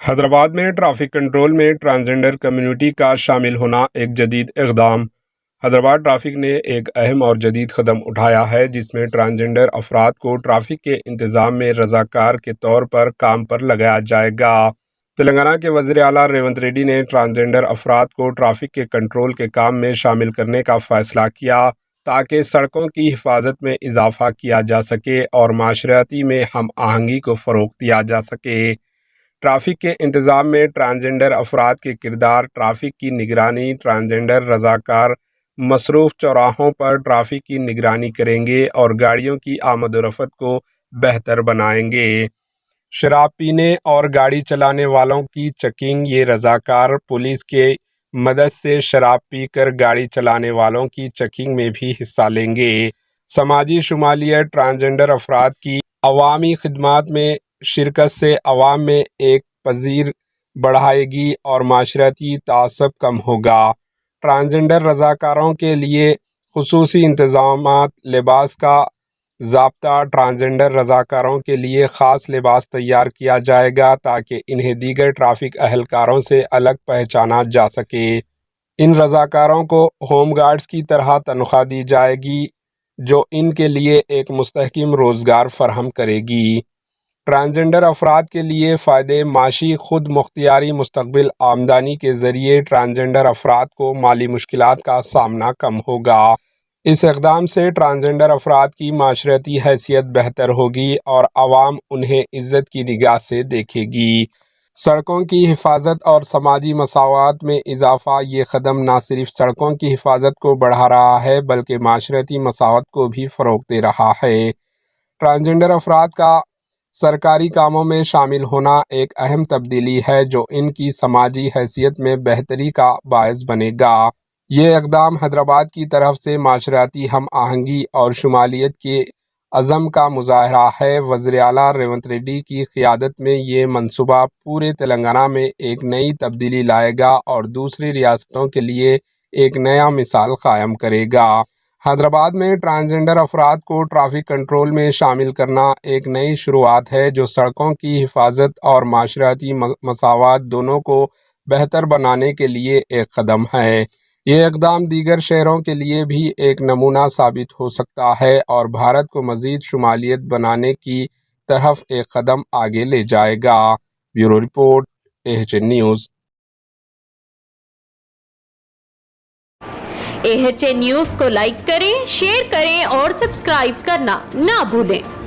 حیدرآباد میں traffic control میں transgender community کا شامل ہونا ایک جدید اقدام۔ حیدرآباد ٹریفک نے ایک اہم اور جدید قدم اٹھایا ہے جس میں ٹرانسجنڈر افراد کو ٹریفک کے انتظام میں رضاکار کے طور پر کام پر لگایا جائے گا۔ تلنگانہ کے وزیر اعلیٰ ریونت ریڈی نے ٹرانسجنڈر افراد کو ٹریفک کے کنٹرول کے کام میں شامل کرنے کا فیصلہ کیا تاکہ سڑکوں کی حفاظت میں اضافہ کیا جا سکے اور معاشرتی میں ہم آہنگی کو فروغ دیا جا سکے۔ ٹریفک کے انتظام میں ٹرانسجنڈر افراد کے کردار، ٹریفک کی نگرانی، ٹرانسجنڈر رضاکار مصروف چوراہوں پر ٹریفک کی نگرانی کریں گے اور گاڑیوں کی آمد و رفت کو بہتر بنائیں گے۔ شراب پینے اور گاڑی چلانے والوں کی چیکنگ، یہ رضاکار پولیس کے مدد سے شراب پی کر گاڑی چلانے والوں کی چیکنگ میں بھی حصہ لیں گے۔ سماجی شمولیت، ٹرانسجنڈر افراد کی عوامی خدمات میں شرکت سے عوام میں ایک پذیر بڑھائے گی اور معاشرتی تعصب کم ہوگا۔ ٹرانسجنڈر رضاکاروں کے لیے خصوصی انتظامات، لباس کا ضابطہ، ٹرانسجنڈر رضاکاروں کے لیے خاص لباس تیار کیا جائے گا تاکہ انہیں دیگر ٹریفک اہلکاروں سے الگ پہچانا جا سکے۔ ان رضاکاروں کو ہوم گارڈز کی طرح تنخواہ دی جائے گی جو ان کے لیے ایک مستحکم روزگار فراہم کرے گی۔ ٹرانسجنڈر افراد کے لیے فائدے، معاشی خود مختاری مستقبل، آمدنی کے ذریعے ٹرانسجنڈر افراد کو مالی مشکلات کا سامنا کم ہوگا۔ اس اقدام سے ٹرانسجنڈر افراد کی معاشرتی حیثیت بہتر ہوگی اور عوام انہیں عزت کی نگاہ سے دیکھے گی۔ سڑکوں کی حفاظت اور سماجی مساوات میں اضافہ، یہ قدم نہ صرف سڑکوں کی حفاظت کو بڑھا رہا ہے بلکہ معاشرتی مساوات کو بھی فروغ دے رہا ہے۔ ٹرانسجنڈر افراد کا سرکاری کاموں میں شامل ہونا ایک اہم تبدیلی ہے جو ان کی سماجی حیثیت میں بہتری کا باعث بنے گا۔ یہ اقدام حیدرآباد کی طرف سے معاشرتی ہم آہنگی اور شمولیت کے عزم کا مظاہرہ ہے۔ وزیر اعلیٰ ریونت ریڈی کی قیادت میں یہ منصوبہ پورے تلنگانہ میں ایک نئی تبدیلی لائے گا اور دوسری ریاستوں کے لیے ایک نیا مثال قائم کرے گا۔ حیدرآباد میں ٹرانسجنڈر افراد کو ٹریفک کنٹرول میں شامل کرنا ایک نئی شروعات ہے جو سڑکوں کی حفاظت اور معاشرتی مساوات دونوں کو بہتر بنانے کے لیے ایک قدم ہے۔ یہ اقدام دیگر شہروں کے لیے بھی ایک نمونہ ثابت ہو سکتا ہے اور بھارت کو مزید شمولیت بنانے کی طرف ایک قدم آگے لے جائے گا۔ Bureau report, AHN news. AHN news کو لائک کریں، شیئر کریں اور سبسکرائب کرنا نہ بھولیں۔